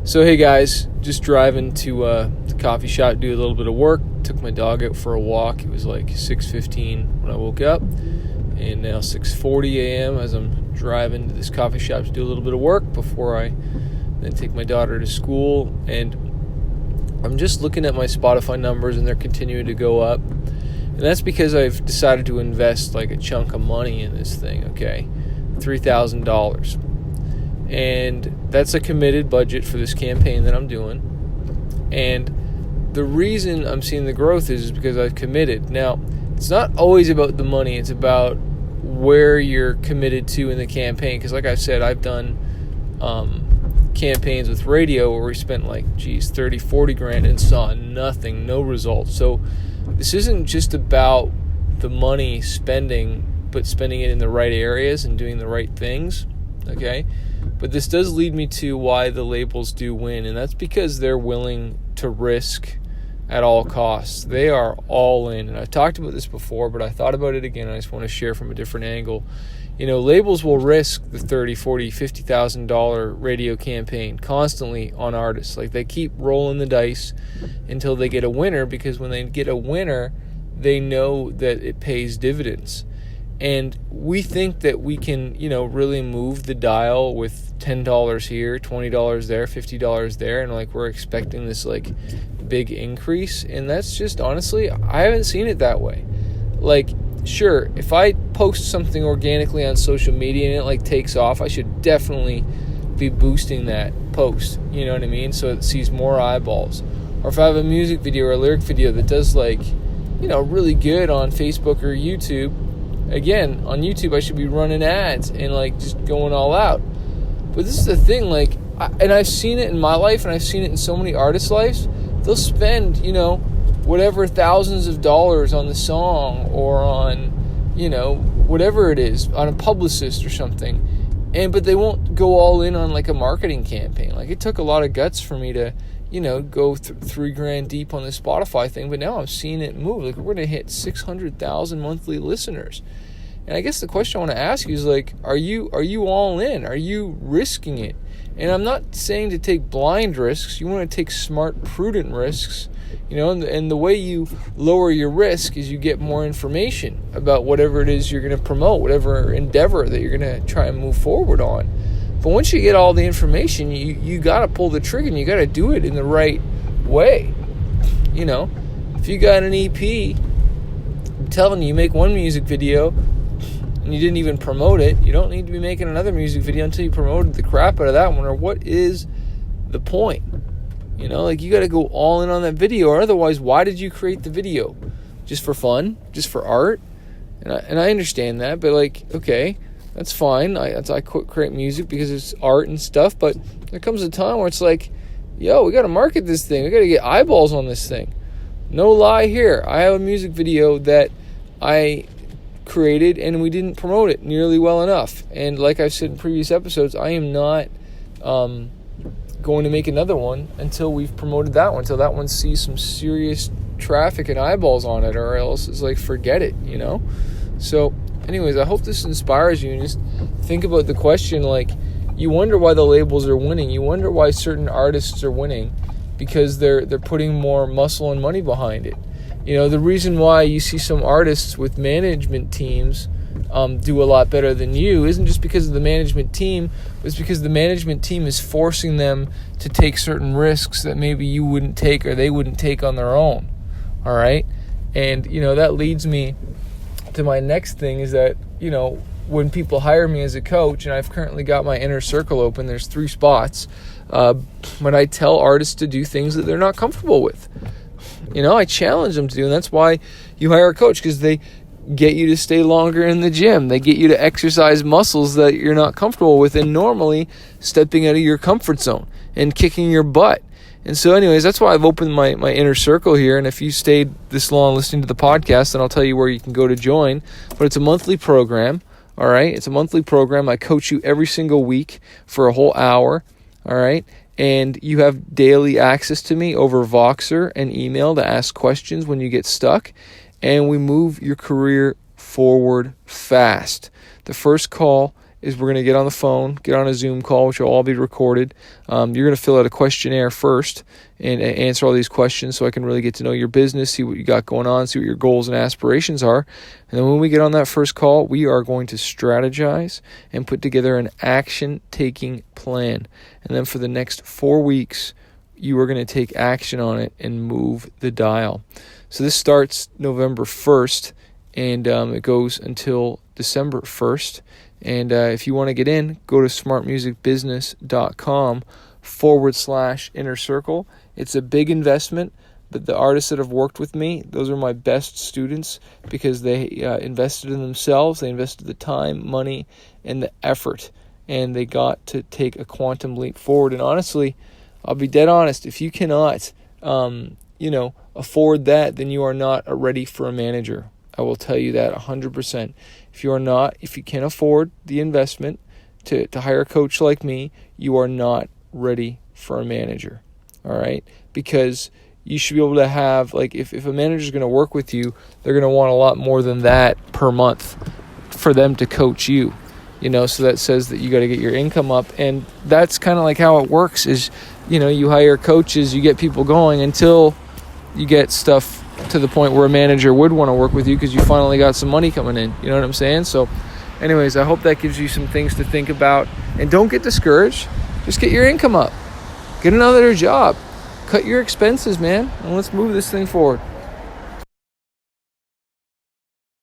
So hey guys, just driving to the coffee shop to do a little bit of work. Took my dog out for a walk. It was like 6:15 when I woke up, and now 6:40 a.m. as I'm driving to this coffee shop to do a little bit of work before I then take my daughter to school. And I'm just looking at my Spotify numbers, and they're continuing to go up. And that's because I've decided to invest like a chunk of money in this thing, okay? $3,000. And that's a committed budget for this campaign that I'm doing. And the reason I'm seeing the growth is because I've committed. Now, it's not always about the money. It's about where you're committed to in the campaign. Because like I said, I've done campaigns with radio where we spent like, 30, 40 grand and saw nothing, no results. So this isn't just about the money spending, but spending it in the right areas and doing the right things, okay? But this does lead me to why the labels do win, and that's because they're willing to risk at all costs. They are all in, and I've talked about this before, but I thought about it again, and I just want to share from a different angle. You know, labels will risk the $30,000, $40,000, $50,000 radio campaign constantly on artists. Like, they keep rolling the dice until they get a winner, because when they get a winner, they know that it pays dividends. And we think that we can, really move the dial with $10 here, $20 there, $50 there, and like we're expecting this like big increase. And that's just, honestly, I haven't seen it that way. Like, sure, if I post something organically on social media and it like takes off, I should definitely be boosting that post, you know what I mean? So it sees more eyeballs. Or if I have a music video or a lyric video that does like, really good on Facebook or YouTube, again, on YouTube, I should be running ads and like just going all out. But this is the thing, like, and I've seen it in my life, and I've seen it in so many artists' lives. They'll spend, whatever thousands of dollars on the song or on, whatever it is, on a publicist or something. But they won't go all in on like a marketing campaign. Like, it took a lot of guts for me to, go $3,000 deep on the Spotify thing, but now I'm seeing it move. Like, we're going to hit 600,000 monthly listeners. And I guess the question I want to ask you is like, are you all in? Are you risking it? And I'm not saying to take blind risks. You want to take smart, prudent risks, and the way you lower your risk is you get more information about whatever it is you're going to promote, whatever endeavor that you're going to try and move forward on. But once you get all the information, you got to pull the trigger, and you got to do it in the right way. If you got an EP, I'm telling you make one music video and you didn't even promote it, you don't need to be making another music video until you promoted the crap out of that one. Or what is the point? You got to go all in on that video, or otherwise, why did you create the video? Just for fun? Just for art? And I understand that, but like, okay, that's fine. I create music because it's art and stuff, but there comes a time where it's like, yo, we got to market this thing. We got to get eyeballs on this thing. No lie here. I have a music video that I created, and we didn't promote it nearly well enough. And like I've said in previous episodes, I am not going to make another one until we've promoted that one, until that one sees some serious traffic and eyeballs on it, or else it's like, forget it, So anyways, I hope this inspires you, and just think about the question, like, you wonder why the labels are winning. You wonder why certain artists are winning, because they're putting more muscle and money behind it. The reason why you see some artists with management teams do a lot better than you isn't just because of the management team, but it's because the management team is forcing them to take certain risks that maybe you wouldn't take or they wouldn't take on their own. All right? And, that leads me to my next thing is that, when people hire me as a coach, and I've currently got my inner circle open, there's 3 spots, when I tell artists to do things that they're not comfortable with. I challenge them to do, and that's why you hire a coach, because they get you to stay longer in the gym. They get you to exercise muscles that you're not comfortable with, and normally stepping out of your comfort zone and kicking your butt. And so anyways, that's why I've opened my inner circle here. And if you stayed this long listening to the podcast, then I'll tell you where you can go to join. But it's a monthly program, all right? It's a monthly program. I coach you every single week for a whole hour, all right? And you have daily access to me over Voxer and email to ask questions when you get stuck. And we move your career forward fast. The first call is we're going to get on the phone, get on a Zoom call, which will all be recorded. You're going to fill out a questionnaire first and answer all these questions so I can really get to know your business, see what you got going on, see what your goals and aspirations are. And then when we get on that first call, we are going to strategize and put together an action-taking plan. And then for the next 4 weeks, you are going to take action on it and move the dial. So this starts November 1st, and it goes until December 1st. And if you want to get in, go to smartmusicbusiness.com/inner circle. It's a big investment, but the artists that have worked with me, those are my best students because they invested in themselves. They invested the time, money, and the effort, and they got to take a quantum leap forward. And honestly, I'll be dead honest, if you cannot, afford that, then you are not ready for a manager. I will tell you that 100%. If you can't afford the investment to hire a coach like me, you are not ready for a manager. All right? Because you should be able to have, if a manager is going to work with you, they're going to want a lot more than that per month for them to coach you. So that says that you got to get your income up. And that's kind of like how it works is, you hire coaches, you get people going until you get stuff to the point where a manager would want to work with you because you finally got some money coming in. You know what I'm saying? So anyways, I hope that gives you some things to think about. And don't get discouraged. Just get your income up. Get another job. Cut your expenses, man. And let's move this thing forward.